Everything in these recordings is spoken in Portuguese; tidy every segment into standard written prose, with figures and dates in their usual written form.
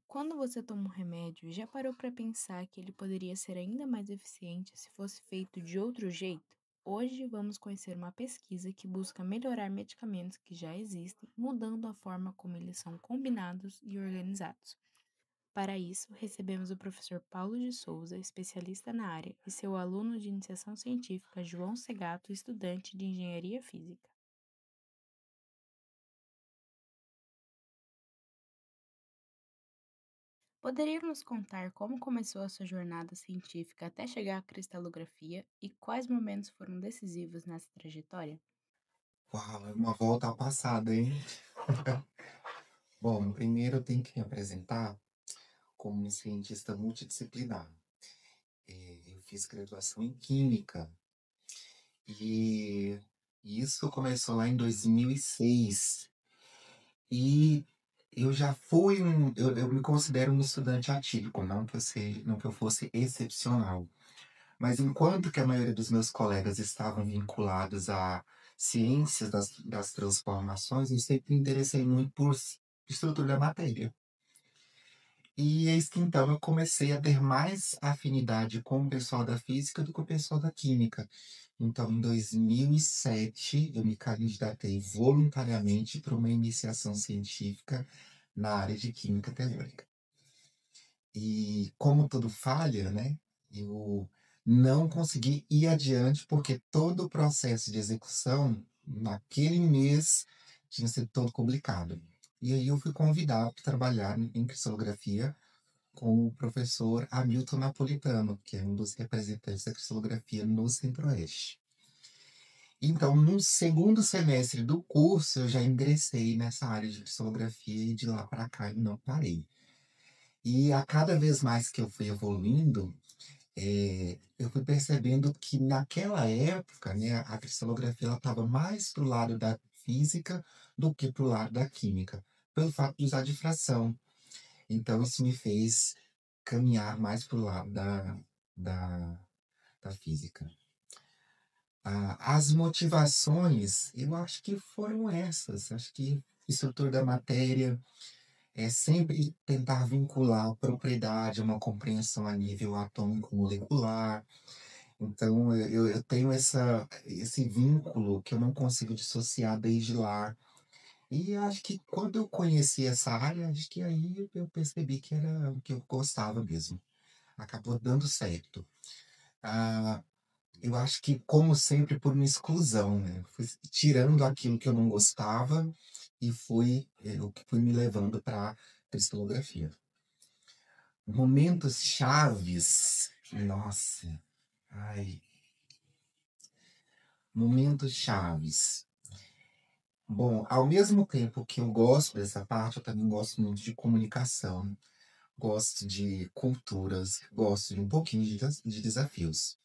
Quando você toma um remédio, já parou para pensar que ele poderia ser ainda mais eficiente se fosse feito de outro jeito? Hoje vamos conhecer uma pesquisa que busca melhorar medicamentos que já existem, mudando a forma como eles são combinados e organizados. Para isso, recebemos o professor Paulo de Souza, especialista na área, e seu aluno de iniciação científica, João Segato, estudante de engenharia física. Poderia nos contar como começou a sua jornada científica até chegar à cristalografia e quais momentos foram decisivos nessa trajetória? Uau, é uma volta ao passado, hein? Bom, primeiro eu tenho que me apresentar como um cientista multidisciplinar. Eu fiz graduação em Química e isso começou lá em 2006. E eu já fui eu me considero um estudante atípico, não que eu fosse excepcional. Mas enquanto que a maioria dos meus colegas estavam vinculados a ciências das transformações, eu sempre me interessei muito por estrutura da matéria. E eis que então eu comecei a ter mais afinidade com o pessoal da física do que o pessoal da química. Então, em 2007, eu me candidatei voluntariamente para uma iniciação científica na área de química teórica. E como tudo falha, né, eu não consegui ir adiante, porque todo o processo de execução, naquele mês, tinha sido todo complicado. E aí eu fui convidado para trabalhar em cristalografia com o professor Hamilton Napolitano, que é um dos representantes da cristalografia no Centro-Oeste. Então, no segundo semestre do curso, eu já ingressei nessa área de cristalografia e de lá para cá eu não parei. E a cada vez mais que eu fui evoluindo, eu fui percebendo que naquela época, né, a cristalografia ela estava mais pro lado da física do que pro lado da química, pelo fato de usar difração. Então isso me fez caminhar mais pro lado da, da física. As motivações, eu acho que foram essas. Acho que estrutura da matéria é sempre tentar vincular a propriedade a uma compreensão a nível atômico molecular. Então, eu tenho esse vínculo que eu não consigo dissociar desde lá. E acho que quando eu conheci essa área, acho que aí eu percebi que era o que eu gostava mesmo. Acabou dando certo. Ah, eu acho que, como sempre, por uma exclusão, né? Fui tirando aquilo que eu não gostava e o que foi me levando para cristalografia. Momentos chaves, nossa, ai, momentos chaves. Bom, ao mesmo tempo que eu gosto dessa parte, eu também gosto muito de comunicação, gosto de culturas, gosto de um pouquinho de desafios.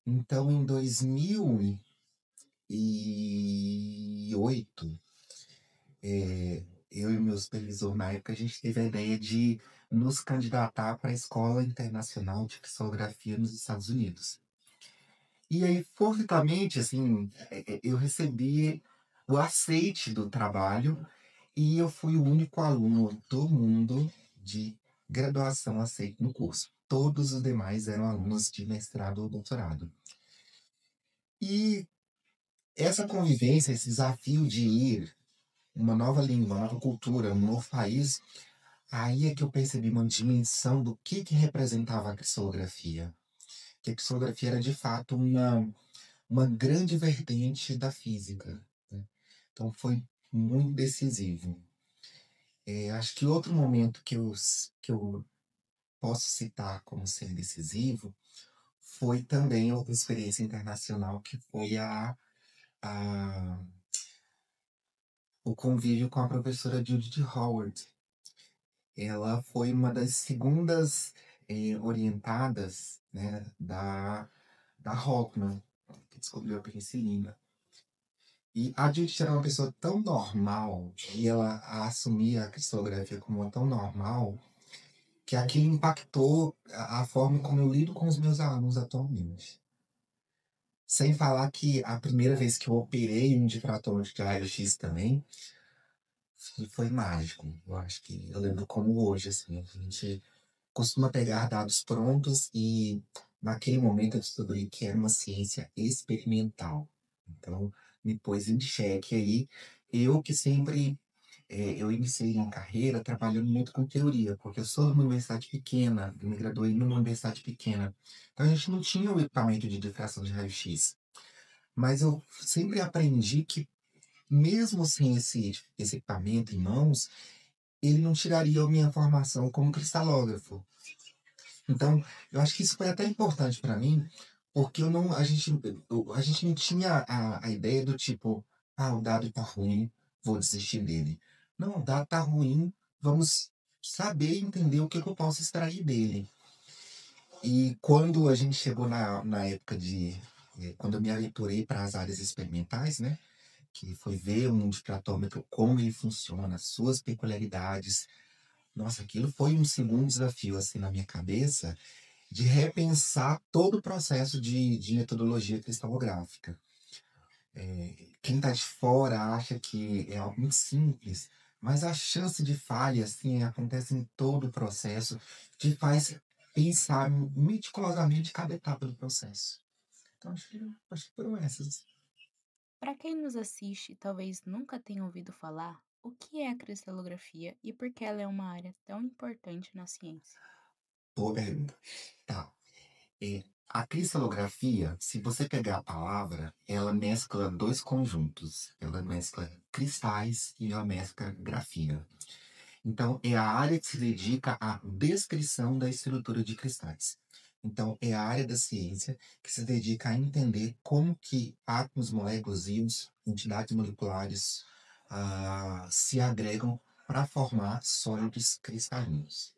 Então, em 2008, eu e o meu supervisor na época, a gente teve a ideia de nos candidatar para a Escola Internacional de Cristografia nos Estados Unidos. E aí, fortuitamente, assim, eu recebi o aceite do trabalho e eu fui o único aluno do mundo de graduação aceito no curso. Todos os demais eram alunos de mestrado ou doutorado. E essa convivência, esse desafio de ir, uma nova língua, uma nova cultura, um novo país, aí é que eu percebi uma dimensão do que representava a cristolografia. Que a cristolografia era, de fato, uma grande vertente da física, né? Então foi muito decisivo. Acho que outro momento que eu posso citar como sendo decisivo foi também outra experiência internacional, que foi a, o convívio com a professora Judith Howard. Ela foi uma das segundas orientadas, né, da Hoffman, que descobriu a penicilina. E a Judith era uma pessoa tão normal, e ela assumia a cristalografia como uma tão normal, que aquilo impactou a forma como eu lido com os meus alunos atualmente. Sem falar que a primeira vez que eu operei um difrator de raio-x também, E foi mágico. Eu acho que eu lembro como hoje, assim, a gente costuma pegar dados prontos e naquele momento eu descobri que era uma ciência experimental. Então, me pôs em xeque aí. Eu que sempre, eu iniciei minha carreira trabalhando muito com teoria, porque eu sou de uma universidade pequena, eu me graduei numa universidade pequena. Então a gente não tinha o equipamento de difração de raio-x. Mas eu sempre aprendi que mesmo sem esse equipamento em mãos, ele não tiraria a minha formação como cristalógrafo. Então, eu acho que isso foi até importante para mim, porque eu não, a gente não tinha a ideia do tipo, ah, o dado tá ruim, vou desistir dele. Não, o dado tá ruim, vamos saber entender o que, que eu posso extrair dele. E quando a gente chegou na época quando eu me aventurei para as áreas experimentais, né? Que foi ver um difratômetro, como ele funciona, as suas peculiaridades. Nossa, aquilo foi um segundo desafio, assim, na minha cabeça, de repensar todo o processo de metodologia cristalográfica. Quem está de fora acha que é algo muito simples, mas a chance de falha, assim, acontece em todo o processo, te faz pensar meticulosamente cada etapa do processo. Então, acho que foram essas. Para quem nos assiste e talvez nunca tenha ouvido falar, o que é a cristalografia e por que ela é uma área tão importante na ciência? Boa pergunta. Tá. A cristalografia, se você pegar a palavra, ela mescla dois conjuntos. Ela mescla cristais e ela mescla grafia. Então, é a área que se dedica à descrição da estrutura de cristais. Então, é a área da ciência que se dedica a entender como que átomos, moléculas, íons, entidades moleculares se agregam para formar sólidos cristalinos.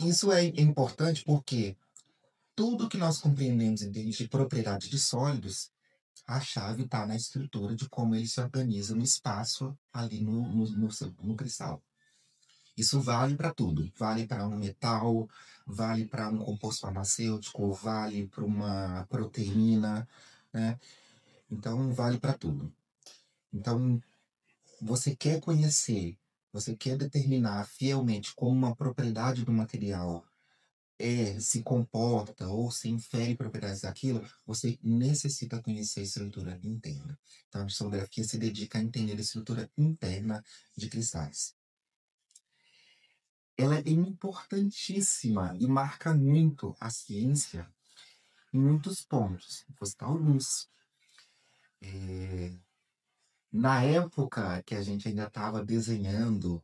Isso é importante porque tudo que nós compreendemos em termos de propriedade de sólidos, a chave está na estrutura de como ele se organiza no espaço ali no cristal. Isso vale para tudo. Vale para um metal, vale para um composto farmacêutico, vale para uma proteína, né? Então, vale para tudo. Então, você quer conhecer, você quer determinar fielmente como uma propriedade do material se comporta ou se infere propriedades daquilo, você necessita conhecer a estrutura interna. Então, a cristallografia se dedica a entender a estrutura interna de cristais. Ela é importantíssima e marca muito a ciência em muitos pontos. Vou citar alguns. Na época que a gente ainda estava desenhando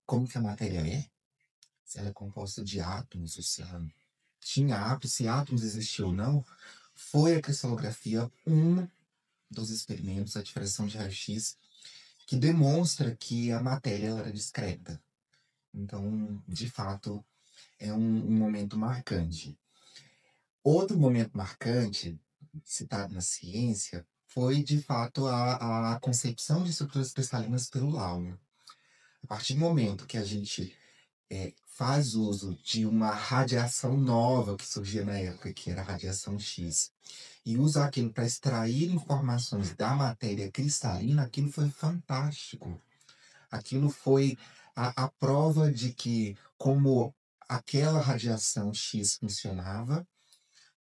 como que a matéria é, se ela é composta de átomos, ou se ela tinha átomos, se átomos existiam ou não, foi a cristalografia um dos experimentos, a difração de raio-x, que demonstra que a matéria ela era discreta. Então, de fato, é um momento marcante. Outro momento marcante, citado na ciência, foi, de fato, a concepção de estruturas cristalinas pelo Lawler. A partir do momento que a gente faz uso de uma radiação nova que surgia na época, que era a radiação X, e usa aquilo para extrair informações da matéria cristalina, aquilo foi fantástico. Aquilo foi a prova de que, como aquela radiação X funcionava,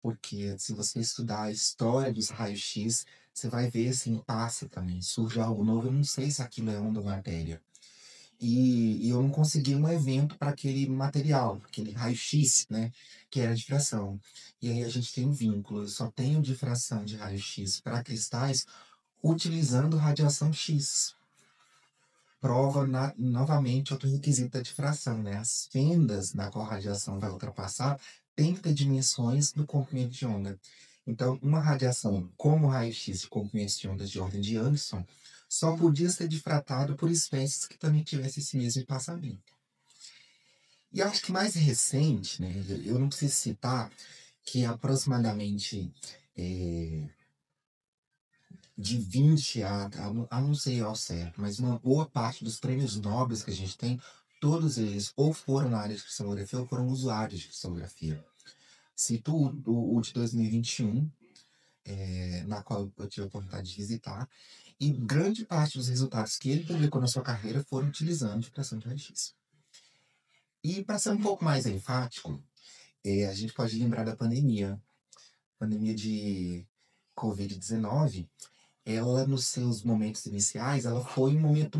porque se você estudar a história dos raios-x, você vai ver assim, passa também, surge algo novo. Eu não sei se aquilo é onda ou matéria. E eu não consegui um evento para aquele material, aquele raio-x, né? Que era a difração. E aí a gente tem um vínculo. Eu só tenho difração de raio-x para cristais utilizando radiação X. Prova novamente outro requisito da difração, né? As fendas na qual a radiação vai ultrapassar têm que ter dimensões do comprimento de onda. Então, uma radiação como o raio-x de comprimento de ondas de ordem de Anderson só podia ser difratado por espécies que também tivessem esse mesmo espaçamento. E acho que mais recente, né? Eu não preciso citar que aproximadamente de 20 a não sei ao certo, mas uma boa parte dos prêmios nobres que a gente tem, todos eles ou foram na área de cristalografia ou foram usuários de cristalografia. Cito o de 2021, na qual eu tive a oportunidade de visitar, e grande parte dos resultados que ele publicou na sua carreira foram utilizando depressão de raio-x. E para ser um pouco mais enfático, a gente pode lembrar da pandemia de Covid-19. Ela, nos seus momentos iniciais, ela foi um momento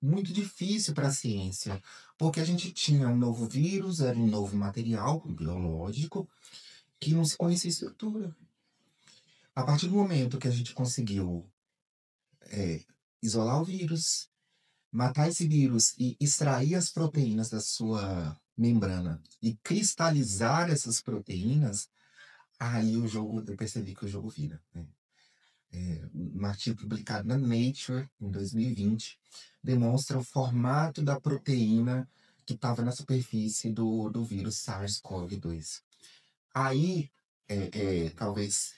muito difícil para a ciência, porque a gente tinha um novo vírus, era um novo material biológico que não se conhecia estrutura. A partir do momento que a gente conseguiu isolar o vírus, matar esse vírus e extrair as proteínas da sua membrana e cristalizar essas proteínas, aí eu percebi que o jogo vira, né? Um artigo publicado na Nature, em 2020, demonstra o formato da proteína que estava na superfície do vírus SARS-CoV-2. Aí, talvez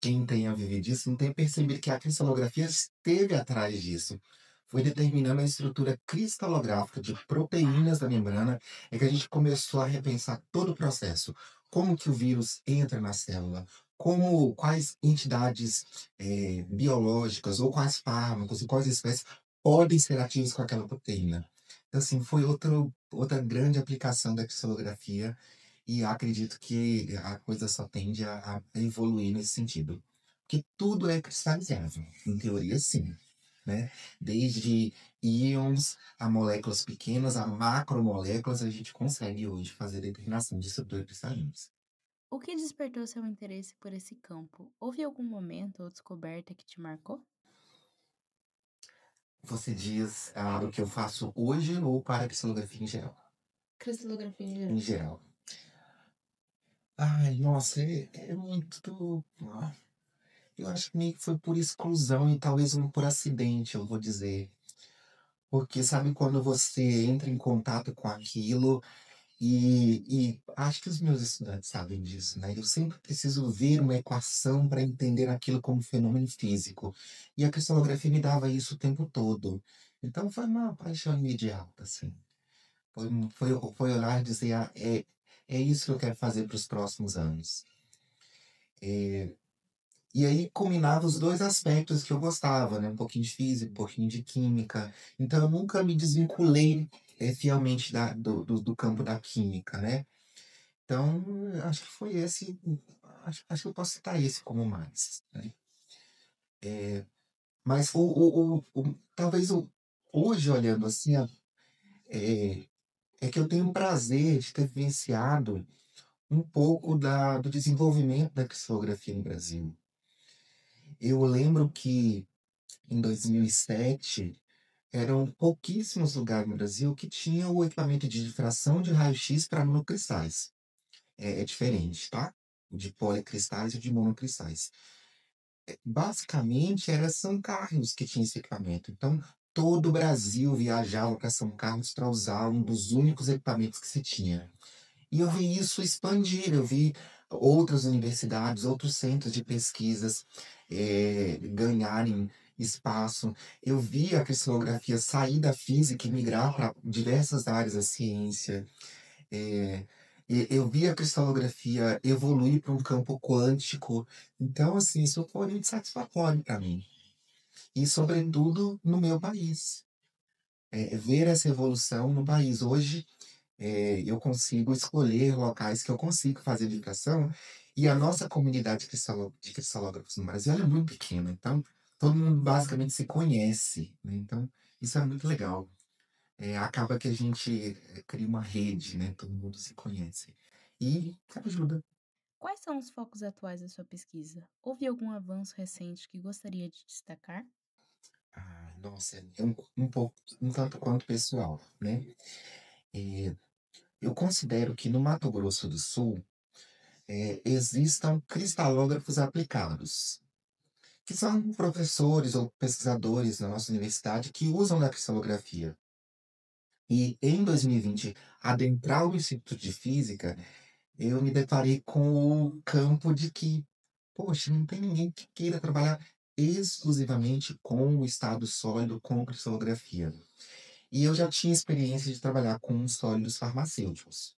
quem tenha vivido isso não tenha percebido que a cristalografia esteve atrás disso. Foi determinando a estrutura cristalográfica de proteínas da membrana é que a gente começou a repensar todo o processo. Como que o vírus entra na célula, quais entidades biológicas ou quais fármacos e quais espécies podem ser ativos com aquela proteína. Então, assim, foi outra grande aplicação da cristalografia e acredito que a coisa só tende a evoluir nesse sentido. Porque tudo é cristalizável, em teoria, sim, né? Desde íons a moléculas pequenas, a macromoléculas, a gente consegue hoje fazer determinação de estruturas cristalinas. O que despertou seu interesse por esse campo? Houve algum momento ou descoberta que te marcou? Você diz o que eu faço hoje ou para a cristalografia em geral? Cristalografia em Em geral. geral. Ai, nossa, é muito. Eu acho que meio que foi por exclusão e talvez um por acidente, eu vou dizer. Porque sabe quando você entra em contato com aquilo e acho que os meus estudantes sabem disso, né? Eu sempre preciso ver uma equação para entender aquilo como fenômeno físico. E a cristalografia me dava isso o tempo todo. Então foi uma paixão imediata, assim. Foi olhar e dizer, é isso que eu quero fazer para os próximos anos. E aí combinava os dois aspectos que eu gostava, né? Um pouquinho de física, um pouquinho de química. Então eu nunca me desvinculei fielmente do campo da química, né? Então, eu acho que foi esse. Acho que eu posso citar esse como mais, né? Mas talvez hoje, olhando assim, é, é que eu tenho o prazer de ter vivenciado um pouco do desenvolvimento da cristalografia no Brasil. Eu lembro que em 2007 eram pouquíssimos lugares no Brasil que tinham o equipamento de difração de raio-x para monocristais. É diferente, tá? O de policristais e o de monocristais. Basicamente, era São Carlos que tinha esse equipamento. Então, todo o Brasil viajava para São Carlos para usar um dos únicos equipamentos que se tinha. E eu vi isso expandir, eu vi outras universidades, outros centros de pesquisas ganharem espaço. Eu vi a cristalografia sair da física e migrar para diversas áreas da ciência. É, eu vi a cristalografia evoluir para um campo quântico. Então, assim, isso foi muito satisfatório para mim. E, sobretudo, no meu país. Ver essa evolução no país. Hoje, eu consigo escolher locais que eu consigo fazer divulgação, e a nossa comunidade de cristalógrafos no Brasil ela é muito pequena, então todo mundo basicamente se conhece, né? Então isso é muito legal. Acaba que a gente cria uma rede, né? Todo mundo se conhece. E ajuda. Quais são os focos atuais da sua pesquisa? Houve algum avanço recente que gostaria de destacar? Nossa, é um pouco, um tanto quanto pessoal, né? Eh, eu considero que no Mato Grosso do Sul existam cristalógrafos aplicados, que são professores ou pesquisadores na nossa universidade que usam da cristalografia. E em 2020, adentrar o Instituto de Física, eu me deparei com o campo de que, poxa, não tem ninguém que queira trabalhar exclusivamente com o estado sólido, com cristalografia. E eu já tinha experiência de trabalhar com sólidos farmacêuticos,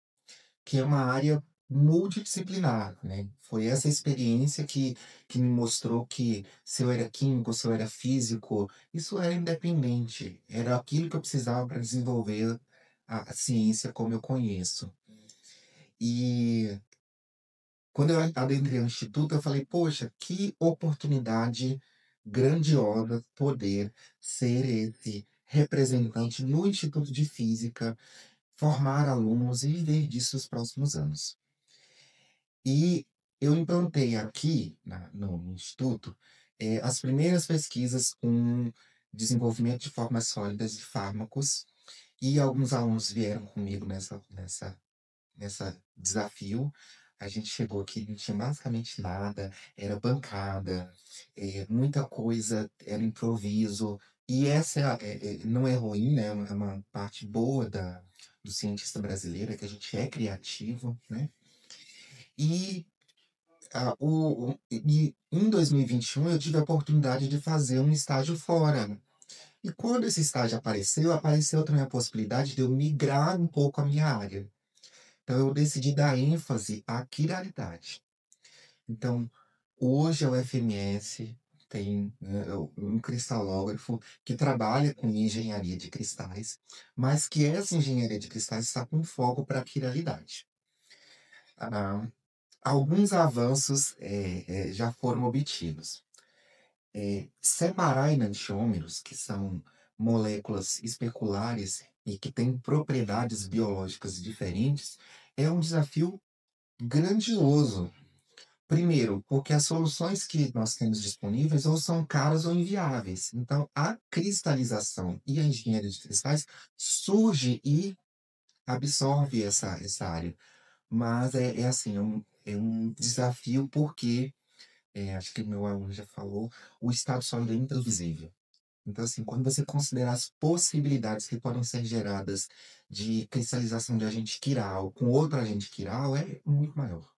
que é uma área multidisciplinar, né. Foi essa experiência que me mostrou que se eu era químico, se eu era físico, isso era independente, era aquilo que eu precisava para desenvolver a ciência como eu conheço. E quando eu adentrei o instituto, eu falei: "Poxa, que oportunidade grandiosa poder ser esse representante no Instituto de Física, formar alunos e viver disso os próximos anos". E eu implantei aqui no instituto, as primeiras pesquisas com desenvolvimento de formas sólidas de fármacos, e alguns alunos vieram comigo nessa desafio. A gente chegou aqui, não tinha basicamente nada, era bancada, muita coisa era improviso, e essa não é ruim, né, é uma parte boa do cientista brasileiro, é que a gente é criativo, né. E, em 2021 eu tive a oportunidade de fazer um estágio fora. E quando esse estágio apareceu, apareceu também a possibilidade de eu migrar um pouco a minha área. Então eu decidi dar ênfase à quiralidade. Então, hoje a UFMS tem, um cristalógrafo que trabalha com engenharia de cristais, mas que essa engenharia de cristais está com foco para a quiralidade. Ah, alguns avanços, já foram obtidos. Separar enantiômeros, que são moléculas especulares e que têm propriedades biológicas diferentes, é um desafio grandioso. Primeiro, porque as soluções que nós temos disponíveis ou são caras ou inviáveis. Então, a cristalização e a engenharia de cristais surge e absorve essa área. Mas é assim, é um desafio porque, acho que meu aluno já falou, o estado sólido é imprevisível. Então, assim, quando você considera as possibilidades que podem ser geradas de cristalização de agente quiral com outro agente quiral, é muito maior.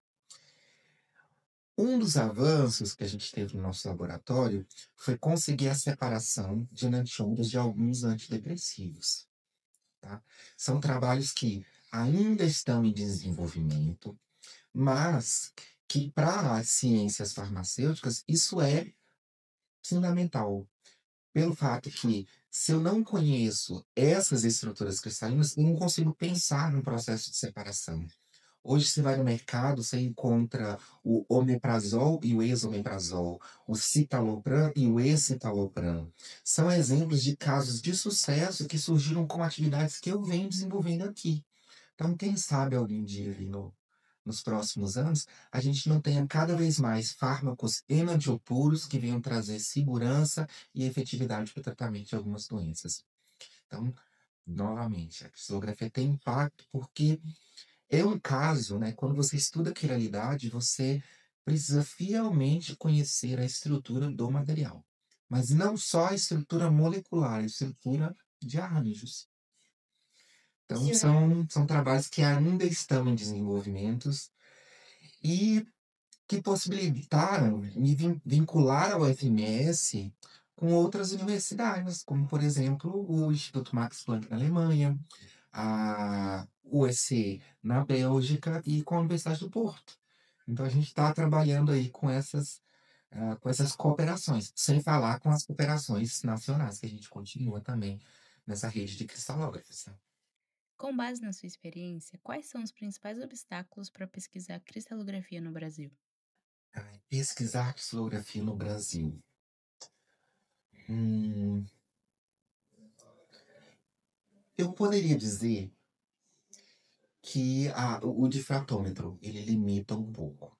Um dos avanços que a gente teve no nosso laboratório foi conseguir a separação de enantiômeros de alguns antidepressivos, tá? São trabalhos que ainda estão em desenvolvimento, mas que para as ciências farmacêuticas isso é fundamental. Pelo fato que, se eu não conheço essas estruturas cristalinas, eu não consigo pensar no processo de separação. Hoje você vai no mercado, você encontra o omeprazol e o esomeprazol, o citalopram e o escitalopram. São exemplos de casos de sucesso que surgiram com atividades que eu venho desenvolvendo aqui. Então, quem sabe algum dia ali nos próximos anos, a gente não tenha cada vez mais fármacos enantiopuros que venham trazer segurança e efetividade para o tratamento de algumas doenças. Então, novamente, a cristalografia tem impacto porque é um caso, né, quando você estuda a quiralidade, você precisa fielmente conhecer a estrutura do material. Mas não só a estrutura molecular, a estrutura de arranjos. Então, são trabalhos que ainda estão em desenvolvimentos e que possibilitaram me vincular ao FMS com outras universidades, como, por exemplo, o Instituto Max Planck na Alemanha, a UEC na Bélgica e com a Universidade do Porto. Então a gente está trabalhando aí com essas cooperações, sem falar com as cooperações nacionais, que a gente continua também nessa rede de cristalógrafos, né. Com base na sua experiência, quais são os principais obstáculos para pesquisar cristalografia no Brasil? Pesquisar cristalografia no Brasil. Hum, eu poderia dizer que o difratômetro, ele limita um pouco,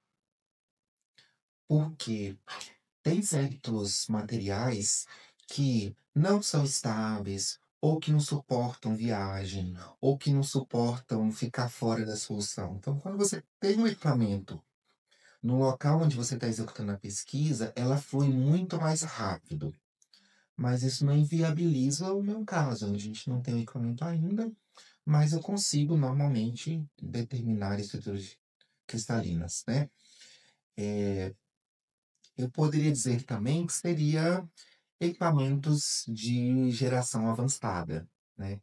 porque tem certos materiais que não são estáveis, ou que não suportam viagem, ou que não suportam ficar fora da solução. Então, quando você tem um equipamento no local onde você está executando a pesquisa, ela flui muito mais rápido. Mas isso não inviabiliza o meu caso. A gente não tem o equipamento ainda, mas eu consigo normalmente determinar estruturas cristalinas, né? Eu poderia dizer também que seria equipamentos de geração avançada, né.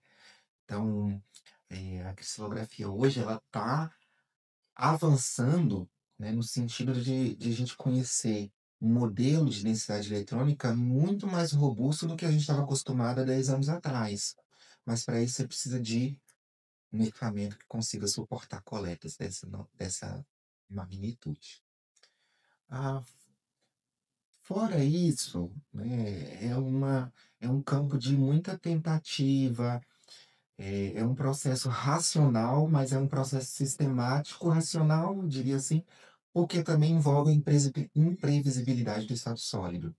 Então, a cristalografia hoje ela está avançando, né, no sentido de a gente conhecer um modelo de densidade eletrônica muito mais robusto do que a gente estava acostumado há 10 anos atrás. Mas para isso você precisa de um equipamento que consiga suportar coletas dessa magnitude. Ah, fora isso, né, é um campo de muita tentativa, é um processo racional, mas é um processo sistemático, racional, eu diria assim, porque também envolve a imprevisibilidade do estado sólido.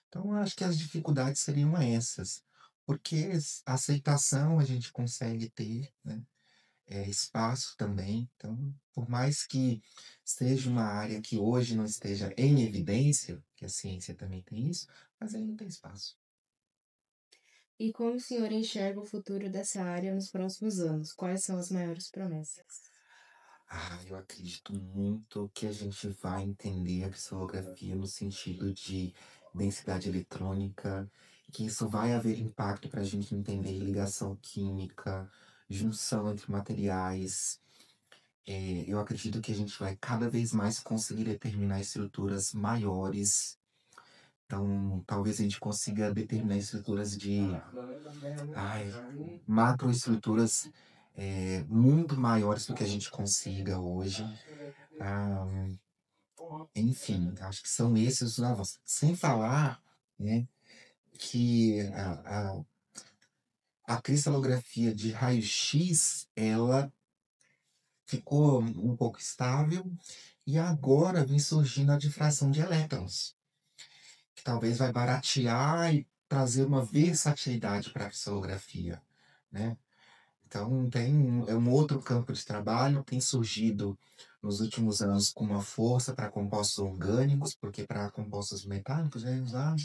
Então, eu acho que as dificuldades seriam essas, porque aceitação a gente consegue ter, né? Espaço também. Então, por mais que seja uma área que hoje não esteja em evidência, que a ciência também tem isso, mas ainda tem espaço. E como o senhor enxerga o futuro dessa área nos próximos anos? Quais são as maiores promessas? Eu acredito muito que a gente vai entender a cristалografia no sentido de densidade eletrônica, que isso vai haver impacto para a gente entender ligação química, junção entre materiais. Eu acredito que a gente vai cada vez mais conseguir determinar estruturas maiores. Então, talvez a gente consiga determinar estruturas de ai, macroestruturas muito maiores do que a gente consiga hoje. Ah, enfim, acho que são esses os avanços. Sem falar, né, que a cristalografia de raio-x, ela ficou um pouco estável e agora vem surgindo a difração de elétrons, que talvez vai baratear e trazer uma versatilidade para a cristalografia, né? Então é um outro campo de trabalho, tem surgido nos últimos anos com uma força para compostos orgânicos, porque para compostos metálicos já é usado,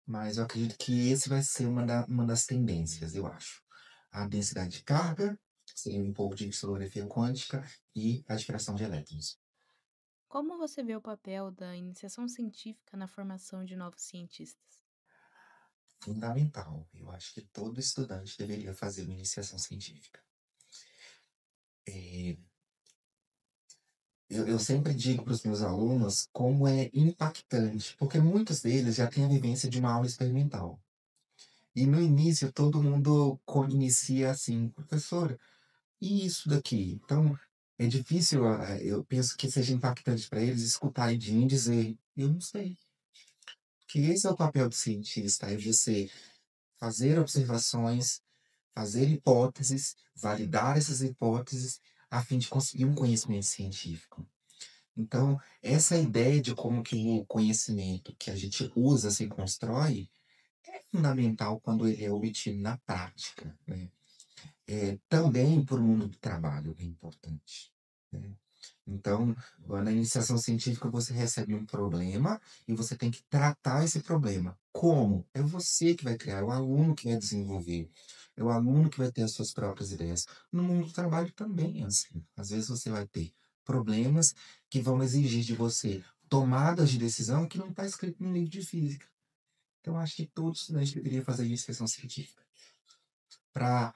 mas eu acredito que esse vai ser uma das tendências, eu acho. A densidade de carga, seria um pouco de cristalografia quântica e a difração de elétrons. Como você vê o papel da iniciação científica na formação de novos cientistas? Fundamental. Eu acho que todo estudante deveria fazer uma iniciação científica. Eh, eu sempre digo para os meus alunos como é impactante, porque muitos deles já têm a vivência de uma aula experimental. E no início todo mundo inicia assim, professora, e isso daqui? Então é difícil, eu penso que seja impactante para eles escutarem de mim dizer, eu não sei. Que esse é o papel do cientista, é você fazer observações, fazer hipóteses, validar essas hipóteses, a fim de conseguir um conhecimento científico. Então, essa ideia de como que o conhecimento que a gente usa se constrói é fundamental quando ele é obtido na prática, né? Também para o mundo do trabalho é importante, né? Então, na iniciação científica você recebe um problema e você tem que tratar esse problema. Como? É você que vai criar, é o aluno que vai desenvolver, é o aluno que vai ter as suas próprias ideias. No mundo do trabalho também é assim. Às vezes você vai ter problemas que vão exigir de você tomadas de decisão que não está escrito no livro de física. Então, acho que todo estudante deveria fazer iniciação científica para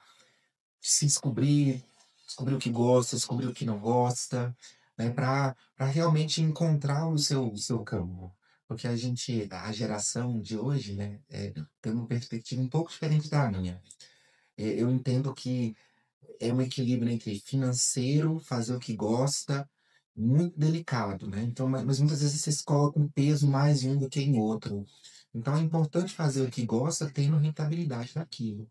se descobrir, descobrir o que gosta, descobrir o que não gosta, né, para realmente encontrar o seu campo. Porque a geração de hoje, né, tem uma perspectiva um pouco diferente da minha. Eu entendo que é um equilíbrio entre financeiro, fazer o que gosta, muito delicado, né. Então mas muitas vezes você se coloca um peso mais em um do que em outro. Então é importante fazer o que gosta tendo rentabilidade daquilo,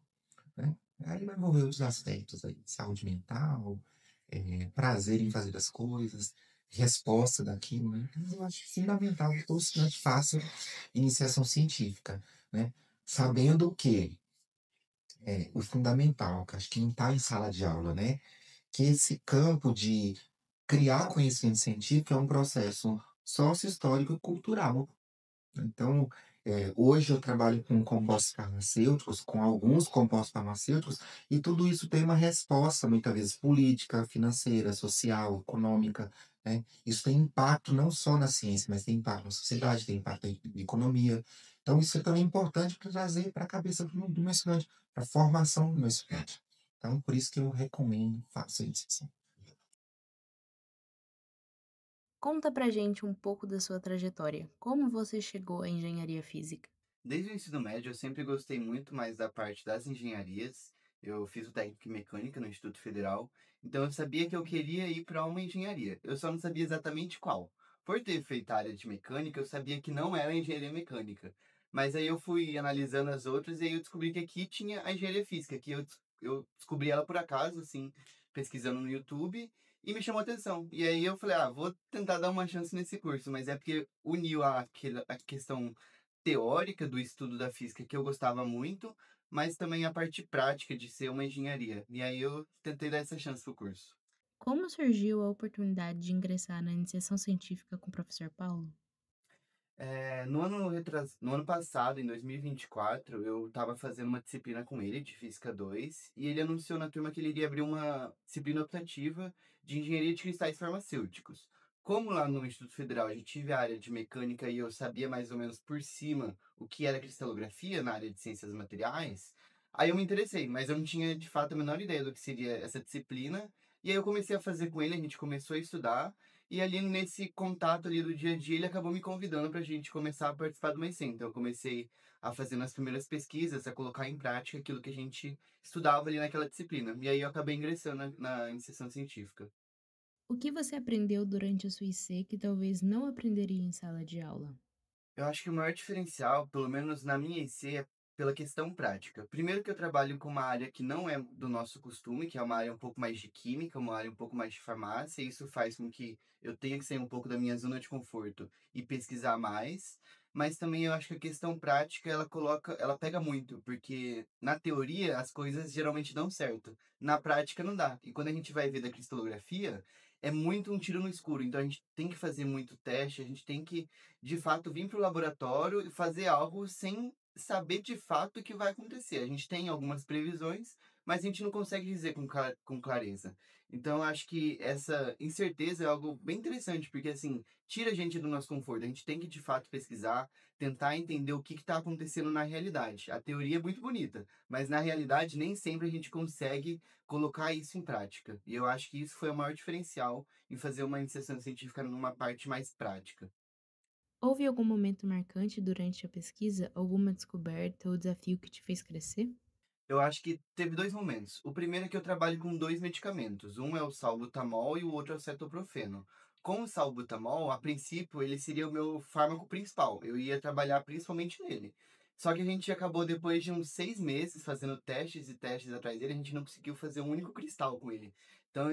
né. Aí vai envolver outros aspectos aí, saúde mental, prazer em fazer as coisas, resposta daquilo, né. Então eu acho fundamental que todo estudante faça iniciação científica, né, sabendo que, o fundamental, que acho que não está em sala de aula, né, que esse campo de criar conhecimento científico é um processo sócio-histórico e cultural. Então, hoje eu trabalho com compostos farmacêuticos, com alguns compostos farmacêuticos, e tudo isso tem uma resposta, muitas vezes, política, financeira, social, econômica, né? Isso tem impacto não só na ciência, mas tem impacto na sociedade, tem impacto na economia. Então, isso é também importante para trazer para a cabeça do meu estudante, para a formação do meu estudante. Então, por isso que eu recomendo, faça isso. Assim. Conta pra gente um pouco da sua trajetória. Como você chegou à engenharia física? Desde o ensino médio, eu sempre gostei muito mais da parte das engenharias. Eu fiz o técnico em mecânica no Instituto Federal, então eu sabia que eu queria ir para uma engenharia. Eu só não sabia exatamente qual. Por ter feito a área de mecânica, eu sabia que não era engenharia mecânica. Mas aí eu fui analisando as outras e aí eu descobri que aqui tinha a engenharia física, que eu descobri ela por acaso, assim, pesquisando no YouTube, e me chamou a atenção. E aí eu falei, vou tentar dar uma chance nesse curso, mas é porque uniu a questão teórica do estudo da física que eu gostava muito, mas também a parte prática de ser uma engenharia. E aí eu tentei dar essa chance pro curso. Como surgiu a oportunidade de ingressar na iniciação científica com o professor Paulo? No ano passado, em 2024, eu estava fazendo uma disciplina com ele, de Física 2, e ele anunciou na turma que ele iria abrir uma disciplina optativa de Engenharia de Cristais Farmacêuticos. Como lá no Instituto Federal a gente tive a área de mecânica e eu sabia mais ou menos por cima o que era cristalografia na área de ciências materiais, aí eu me interessei, mas eu não tinha de fato a menor ideia do que seria essa disciplina. E aí eu comecei a fazer com ele, a gente começou a estudar. E ali nesse contato ali do dia a dia, ele acabou me convidando para a gente começar a participar do Mais Então eu comecei a fazer as primeiras pesquisas, a colocar em prática aquilo que a gente estudava ali naquela disciplina. E aí eu acabei ingressando na iniciação científica. O que você aprendeu durante a sua IC que talvez não aprenderia em sala de aula? Eu acho que o maior diferencial, pelo menos na minha IC, é pela questão prática. Primeiro que eu trabalho com uma área que não é do nosso costume, que é uma área um pouco mais de química, uma área um pouco mais de farmácia, e isso faz com que eu tenha que sair um pouco da minha zona de conforto e pesquisar mais. Mas também eu acho que a questão prática, ela pega muito, porque na teoria as coisas geralmente dão certo, na prática não dá. E quando a gente vai ver da cristalografia, é muito um tiro no escuro. Então a gente tem que fazer muito teste, a gente tem que de fato vir para o laboratório e fazer algo sem saber de fato o que vai acontecer. A gente tem algumas previsões, mas a gente não consegue dizer com clareza. Então, eu acho que essa incerteza é algo bem interessante, porque assim, tira a gente do nosso conforto. A gente tem que de fato pesquisar, tentar entender o que está acontecendo na realidade. A teoria é muito bonita, mas na realidade nem sempre a gente consegue colocar isso em prática. E eu acho que isso foi o maior diferencial em fazer uma iniciação científica numa parte mais prática. Houve algum momento marcante durante a pesquisa, alguma descoberta ou desafio que te fez crescer? Eu acho que teve 2 momentos. O primeiro é que eu trabalho com 2 medicamentos, um é o salbutamol e o outro é o cetoprofeno. Com o salbutamol, a princípio, ele seria o meu fármaco principal, eu ia trabalhar principalmente nele. Só que a gente acabou depois de uns 6 meses fazendo testes e testes atrás dele, a gente não conseguiu fazer um único cristal com ele. Então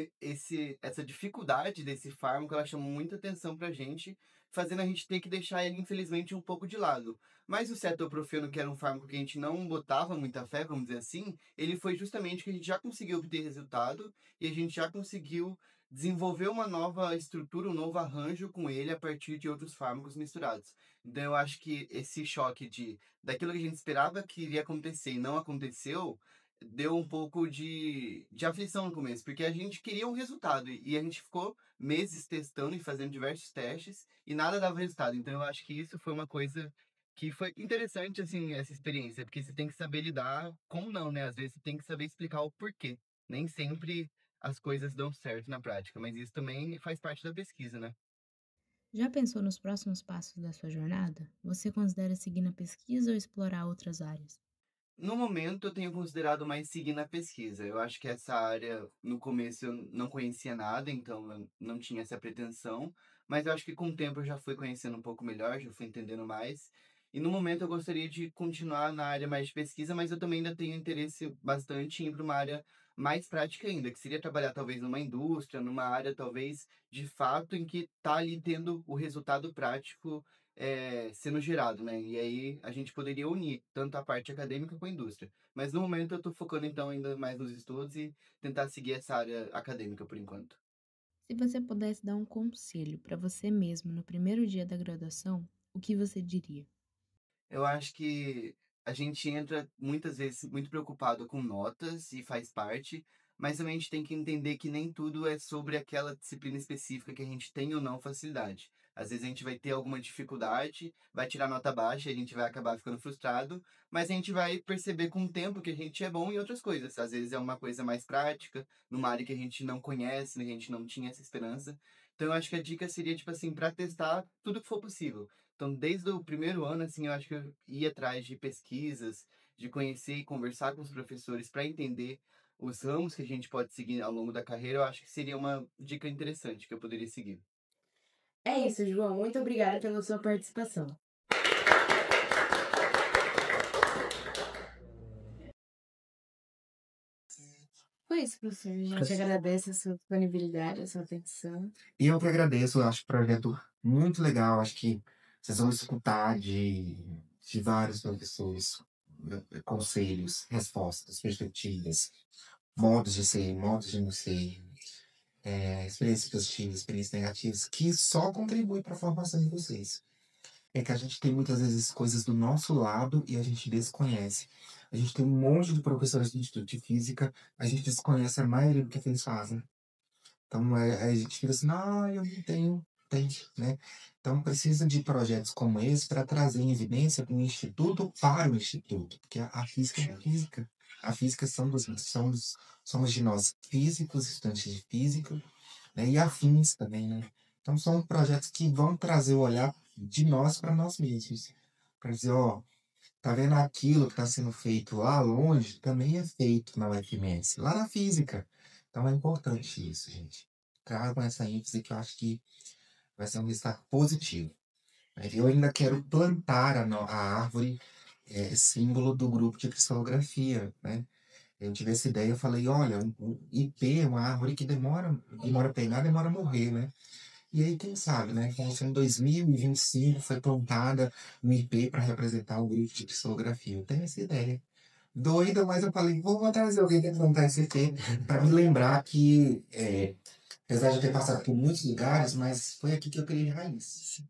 essa dificuldade desse fármaco, ela chamou muita atenção pra gente, fazendo a gente ter que deixar ele infelizmente um pouco de lado. Mas o cetoprofeno, que era um fármaco que a gente não botava muita fé, vamos dizer assim, ele foi justamente que a gente já conseguiu obter resultado e a gente já conseguiu desenvolver uma nova estrutura, um novo arranjo com ele a partir de outros fármacos misturados. Então eu acho que esse choque daquilo que a gente esperava que iria acontecer e não aconteceu, deu um pouco de aflição no começo, porque a gente queria um resultado e a gente ficou meses testando e fazendo diversos testes e nada dava resultado. Então eu acho que isso foi uma coisa que foi interessante, assim, essa experiência, porque você tem que saber lidar com o não, né? Às vezes você tem que saber explicar o porquê. Nem sempre as coisas dão certo na prática, mas isso também faz parte da pesquisa, né? Já pensou nos próximos passos da sua jornada? Você considera seguir na pesquisa ou explorar outras áreas? No momento, eu tenho considerado mais seguir na pesquisa. Eu acho que essa área, no começo, eu não conhecia nada, então eu não tinha essa pretensão. Mas eu acho que com o tempo eu já fui conhecendo um pouco melhor, já fui entendendo mais. E no momento eu gostaria de continuar na área mais de pesquisa, mas eu também ainda tenho interesse bastante em ir para uma área mais prática ainda, que seria trabalhar talvez numa indústria, numa área talvez de fato em que está ali tendo o resultado prático sendo gerado, né? E aí a gente poderia unir tanto a parte acadêmica com a indústria. Mas no momento eu estou focando então ainda mais nos estudos e tentar seguir essa área acadêmica por enquanto. Se você pudesse dar um conselho para você mesmo no primeiro dia da graduação, o que você diria? Eu acho que a gente entra muitas vezes muito preocupado com notas e faz parte, mas também a gente tem que entender que nem tudo é sobre aquela disciplina específica que a gente tem ou não facilidade. Às vezes a gente vai ter alguma dificuldade, vai tirar nota baixa e a gente vai acabar ficando frustrado, mas a gente vai perceber com o tempo que a gente é bom em outras coisas. Às vezes é uma coisa mais prática, numa área que a gente não conhece, né, a gente não tinha essa esperança. Então eu acho que a dica seria, tipo assim, para testar tudo que for possível. Então, desde o primeiro ano, assim, eu acho que eu ia atrás de pesquisas, de conhecer e conversar com os professores para entender os ramos que a gente pode seguir ao longo da carreira. Eu acho que seria uma dica interessante que eu poderia seguir. É isso, João. Muito obrigada pela sua participação. Foi isso, professor. A gente agradece a sua disponibilidade, a sua atenção. E eu que agradeço, eu acho o projeto muito legal. Acho que vocês vão escutar de vários professores conselhos, respostas, perspectivas, modos de ser, modos de não ser, experiências positivas, experiências negativas, que só contribuem para a formação de vocês. É que a gente tem muitas vezes coisas do nosso lado e a gente desconhece. A gente tem um monte de professores do Instituto de Física, a gente desconhece a maioria do que eles fazem. Então, a gente fica assim, eu não tenho, tem, né? Então, precisa de projetos como esse para trazer em evidência o Instituto para o Instituto, porque a física é física. A física somos de nós físicos, estudantes de física, né? E afins também, né? Então, são projetos que vão trazer o olhar de nós para nós mesmos. Para dizer, tá vendo aquilo que está sendo feito lá longe, também é feito na UFMS, lá na física. Então é importante isso, gente. Trago essa ênfase que eu acho que vai ser um resultado positivo. Eu ainda quero plantar a árvore símbolo do grupo de cristalografia, né? Eu tive essa ideia, eu falei, olha, o IP é uma árvore que demora a pegar, demora a morrer, né? E aí, quem sabe, né? Como em 2025 foi plantada um IP para representar o grupo de cristalografia. Eu tenho essa ideia. Doida, mas eu falei, vou trazer alguém para plantar esse IP para me lembrar que, apesar de eu ter passado por muitos lugares, mas foi aqui que eu criei raiz.